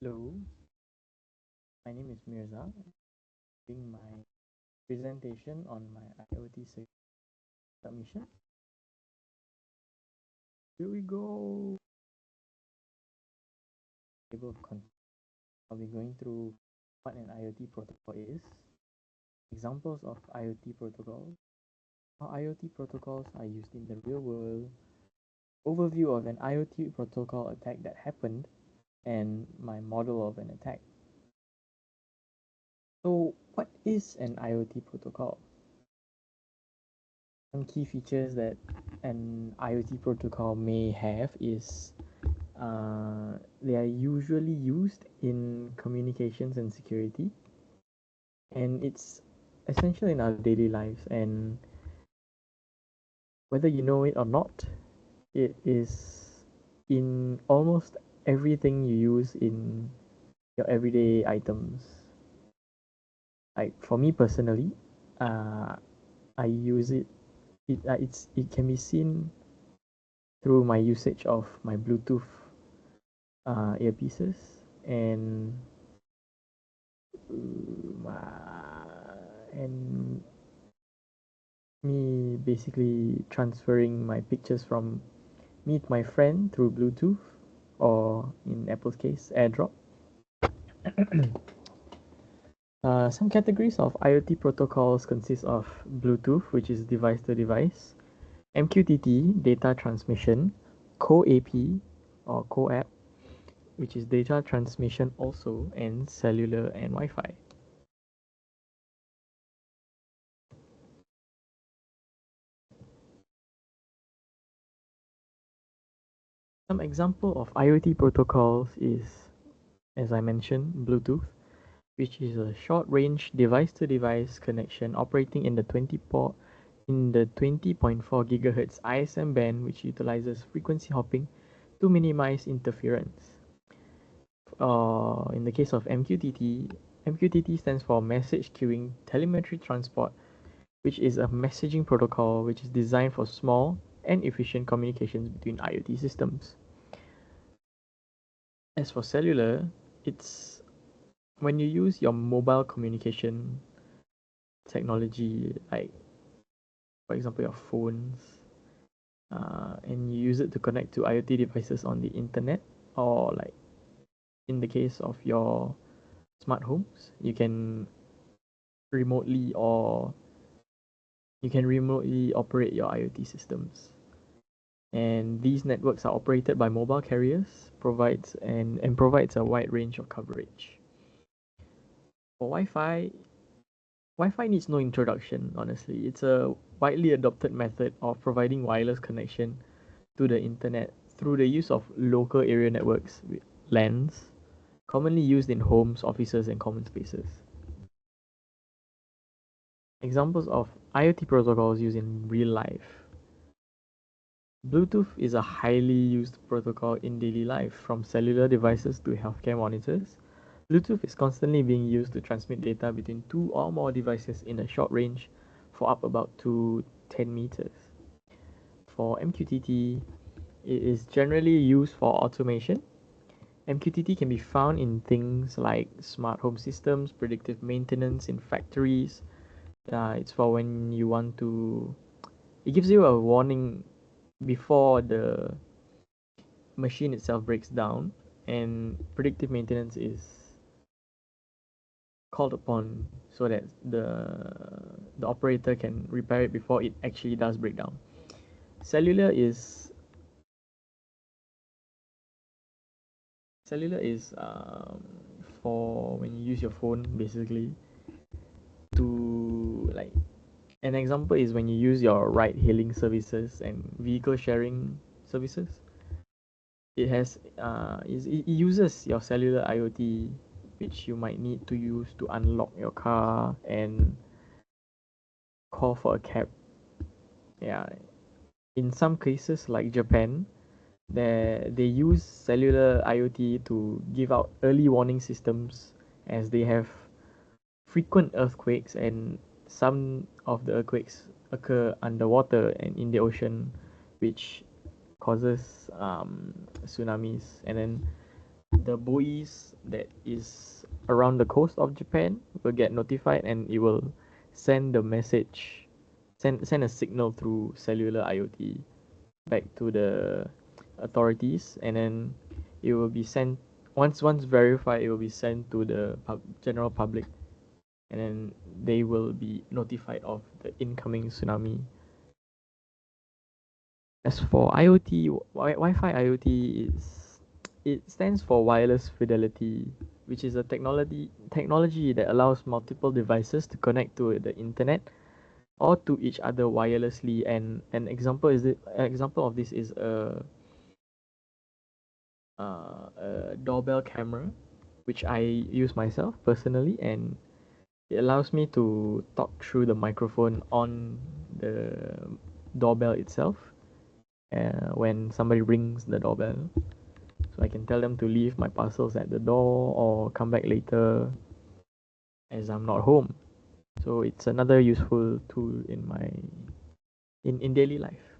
Hello, my name is Mirza. I'm doing my presentation on my IoT submission. Here we go. I'll be going through what an IoT protocol is, examples of IoT protocols, how IoT protocols are used in the real world, overview of an IoT protocol attack that happened, and my model of an attack. So, what is an IoT protocol? Some key features that an IoT protocol may have is they are usually used in communications and security, and it's essential in our daily lives. And whether you know it or not, it is in almost everything you use in your everyday items. Like for me personally, uh, I use it. It can be seen through my usage of my Bluetooth earpieces and and me basically transferring my pictures from me to my friend through Bluetooth or in Apple's case AirDrop. Some categories of IoT protocols consist of Bluetooth, which is device to device, MQTT, data transmission, CoAP or CoAP, which is data transmission also, and cellular and Wi-Fi. Some example of IoT protocols is, as I mentioned, Bluetooth, which is a short-range device-to-device connection operating in the 20.4 GHz ISM band, which utilizes frequency hopping to minimize interference. In the case of MQTT, MQTT stands for Message Queuing Telemetry Transport, which is a messaging protocol which is designed for small and efficient communications between IoT systems. As for cellular, it's when you use your mobile communication technology, like for example your phones, and you use it to connect to IoT devices on the internet, or like in the case of your smart homes, remotely or you can remotely operate your IoT systems. And these networks are operated by mobile carriers, provides a wide range of coverage. For Wi-Fi needs no introduction, honestly. It's a widely adopted method of providing wireless connection to the internet through the use of local area networks, LANs, commonly used in homes, offices, and common spaces. Examples of IoT protocols used in real life. Bluetooth is a highly used protocol in daily life, from cellular devices to healthcare monitors. Bluetooth is constantly being used to transmit data between two or more devices in a short range for up about to 10 meters. For MQTT, it is generally used for automation. MQTT can be found in things like smart home systems, predictive maintenance in factories. It's for when you want to, it gives you a warning before the machine itself breaks down, and predictive maintenance is called upon so that the operator can repair it before it actually does break down. Cellular is cellular is for when you use your phone basically to like an example is when you use your ride hailing services and vehicle sharing services. It uses your cellular IoT, which you might need to use to unlock your car and call for a cab. Yeah, in some cases like Japan, they use cellular IoT to give out early warning systems, as they have frequent earthquakes, and some of the earthquakes occur underwater and in the ocean, which causes tsunamis. And then the buoys that is around the coast of Japan will get notified, and it will send the message, send a signal through cellular IoT back to the authorities, and then it will be sent, once verified, it will be sent to the general public, and then they will be notified of the incoming tsunami. As for IoT, Wi-Fi IoT is, it stands for wireless fidelity, which is a technology that allows multiple devices to connect to the internet or to each other wirelessly. And an example of this is a doorbell camera, which I use myself personally, and it allows me to talk through the microphone on the doorbell itself when somebody rings the doorbell. So I can tell them to leave my parcels at the door or come back later as I'm not home. So it's another useful tool in my in daily life.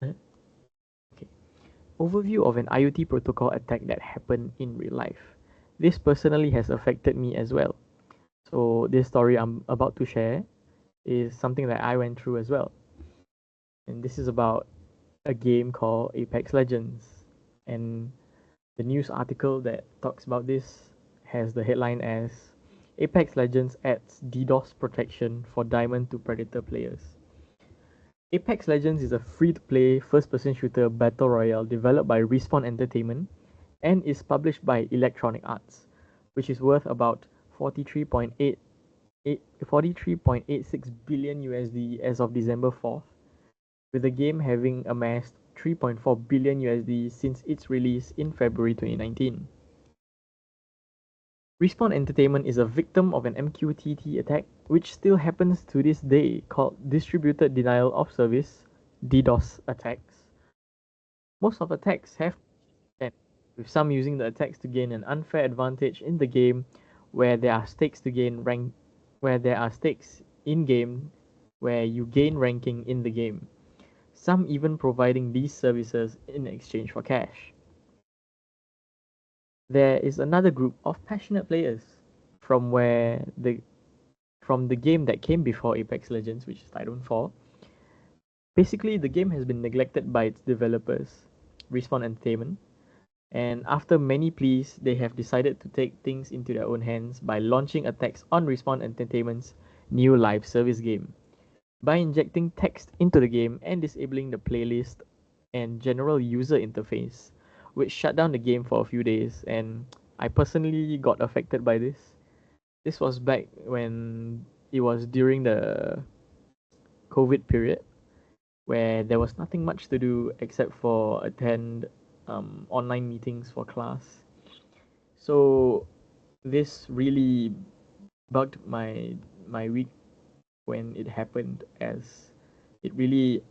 Okay. Overview of an IoT protocol attack that happened in real life. This personally has affected me as well. So this story I'm about to share is something that I went through as well. And this is about a game called Apex Legends. And the news article that talks about this has the headline as Apex Legends adds DDoS protection for Diamond to Predator players. Apex Legends is a free-to-play first-person shooter battle royale developed by Respawn Entertainment and is published by Electronic Arts, which is worth about 43.86 billion USD as of December 4th, with the game having amassed 3.4 billion USD since its release in February 2019. Respawn Entertainment is a victim of an MQTT attack, which still happens to this day, called Distributed Denial of Service (DDoS) attacks. Most of attacks have end, with some using the attacks to gain an unfair advantage in the game, where there are stakes to gain rank, where there are stakes in game, where you gain ranking in the game. Some even providing these services in exchange for cash. There is another group of passionate players from where the from the game that came before Apex Legends, which is Titanfall. Basically, the game has been neglected by its developers, Respawn Entertainment, and after many pleas, they have decided to take things into their own hands by launching attacks on Respawn Entertainment's new live service game. By injecting text into the game and disabling the playlist and general user interface, which shut down the game for a few days, and I personally got affected by this. This was back when it was during the COVID period, where there was nothing much to do except for attend online meetings for class. So this really bugged my week when it happened, as it really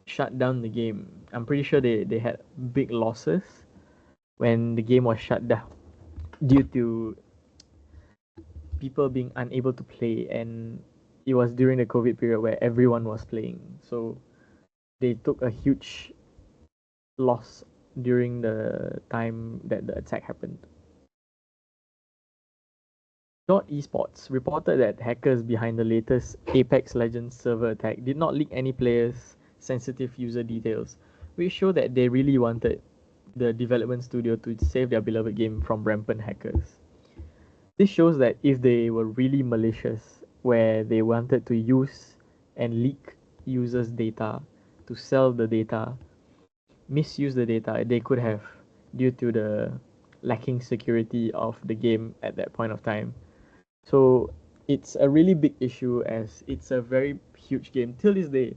shut down the game. I'm pretty sure they had big losses when the game was shut down due to people being unable to play, and it was during the COVID period where everyone was playing. So they took a huge loss during the time that the attack happened. Dot Esports reported that hackers behind the latest Apex Legends server attack did not leak any players' sensitive user details, which show that they really wanted the development studio to save their beloved game from rampant hackers. This shows that if they were really malicious, where they wanted to use and leak users' data to sell the data, misuse the data, they could have, due to the lacking security of the game at that point of time. So it's a really big issue, as it's a very huge game till this day.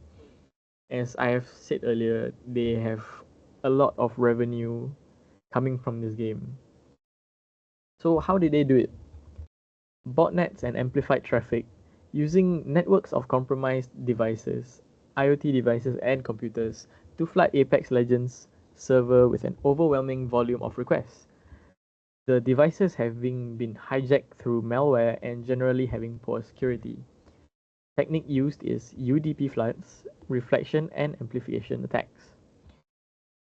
As I have said earlier, they have a lot of revenue coming from this game. So how did they do it? Botnets and amplified traffic using networks of compromised devices, IoT devices and computers to flood Apex Legends server with an overwhelming volume of requests. The devices having been hijacked through malware and generally having poor security. Technique used is UDP floods, reflection and amplification attacks.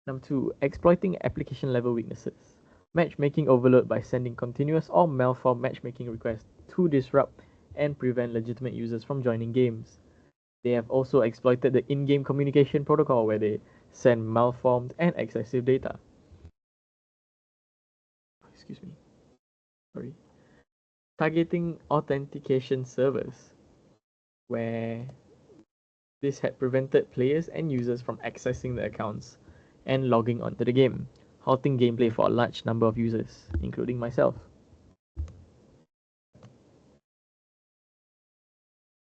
Number 2, exploiting application level weaknesses. Matchmaking overload by sending continuous or malformed matchmaking requests to disrupt and prevent legitimate users from joining games. They have also exploited the in-game communication protocol where they send malformed and excessive data. Excuse me. Sorry. Targeting authentication servers, where this had prevented players and users from accessing the accounts and logging onto the game, halting gameplay for a large number of users, including myself.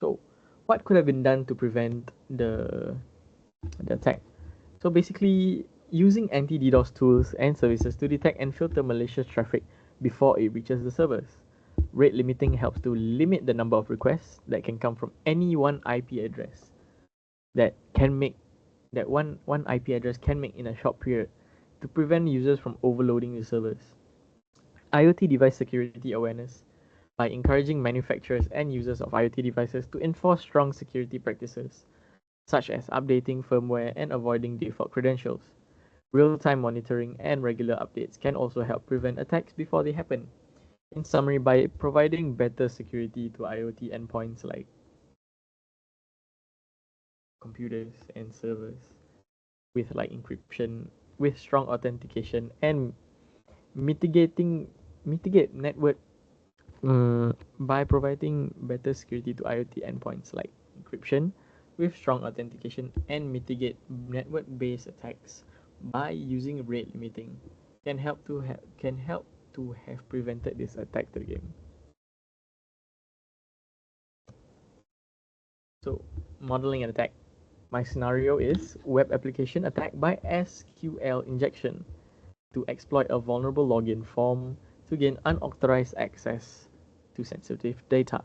So, what could have been done to prevent the attack? So basically, using anti-DDoS tools and services to detect and filter malicious traffic before it reaches the servers. Rate limiting helps to limit the number of requests that can come from any one IP address that one IP address can make in a short period to prevent users from overloading the servers. IoT device security awareness by encouraging manufacturers and users of IoT devices to enforce strong security practices, such as updating firmware and avoiding default credentials. Real-time monitoring and regular updates can also help prevent attacks before they happen. In summary, by providing better security to IoT endpoints like computers and servers with like encryption, with strong authentication and mitigate network by providing better security to IoT endpoints like encryption with strong authentication and mitigate network-based attacks by using rate limiting can help to have prevented this attack to the game. So, modeling an attack. My scenario is web application attack by SQL injection to exploit a vulnerable login form to gain unauthorized access to sensitive data.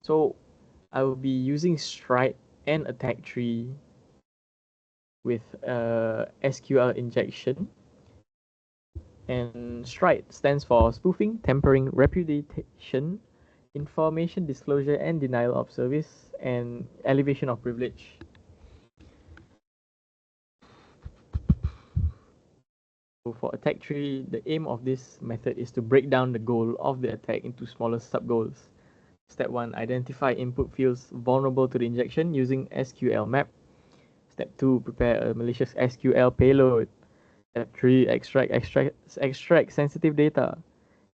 So I will be using Stride and attack tree with SQL injection. And Stride stands for spoofing, tampering, repudiation, information disclosure and denial of service, and elevation of privilege. So for attack tree, the aim of this method is to break down the goal of the attack into smaller sub-goals. Step 1, identify input fields vulnerable to the injection using SQL map. Step 2, prepare a malicious SQL payload. Step 3, extract sensitive data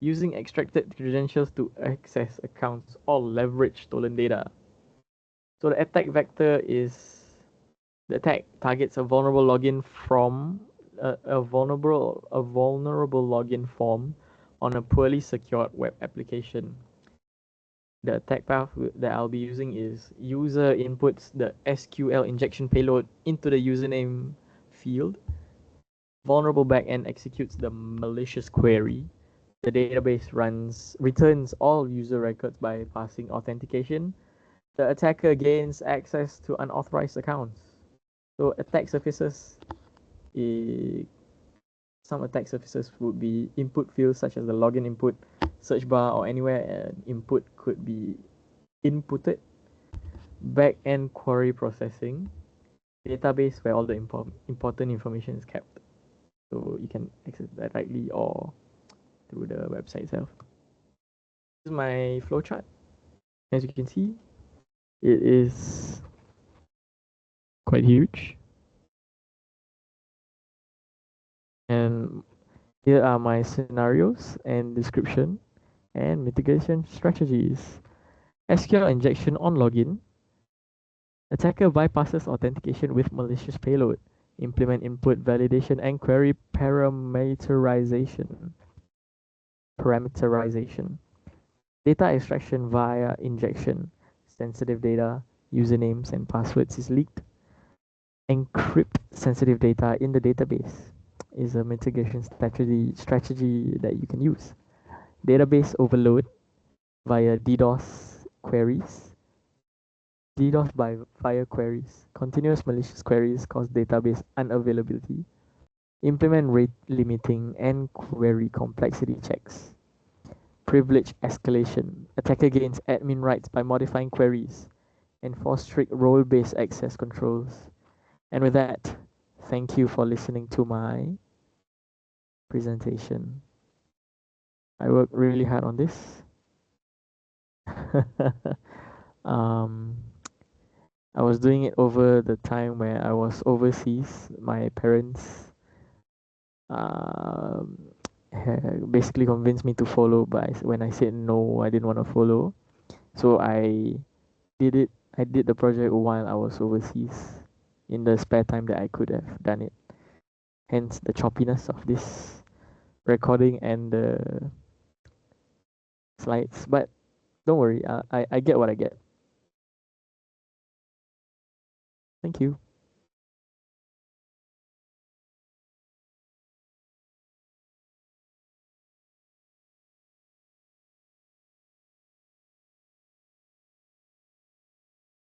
using extracted credentials to access accounts or leverage stolen data. So the attack vector is the attack targets a vulnerable login from a vulnerable login form on a poorly secured web application. The attack path that I'll be using is user inputs the SQL injection payload into the username field. Vulnerable backend executes the malicious query. The database returns all user records by passing authentication. The attacker gains access to unauthorized accounts. So attack surfaces, some attack surfaces would be input fields such as the login input, search bar, or anywhere an input could be inputted. Back-end query processing, database where all the important information is kept. So you can access that directly or through the website itself. This is my flowchart. As you can see, it is quite huge. And here are my scenarios and description and mitigation strategies. SQL injection on login. Attacker bypasses authentication with malicious payload. Implement input validation and query parameterization. Data extraction via injection. Sensitive data, usernames and passwords is leaked. Encrypt sensitive data in the database is a mitigation strategy that you can use. Database overload via DDoS queries. Via queries. Continuous malicious queries cause database unavailability. Implement rate limiting and query complexity checks. privilege escalation. Attacker gains admin rights by modifying queries. Enforce strict role-based access controls. And with that, thank you for listening to my presentation. I worked really hard on this. um, I was doing it over the time where I was overseas. My parents um, basically convinced me to follow, but when I said no, I didn't want to follow. So did it. I did the project while I was overseas in the spare time that I could have done it. Hence the choppiness of this recording and the slides. But don't worry, I get what I get. Thank you.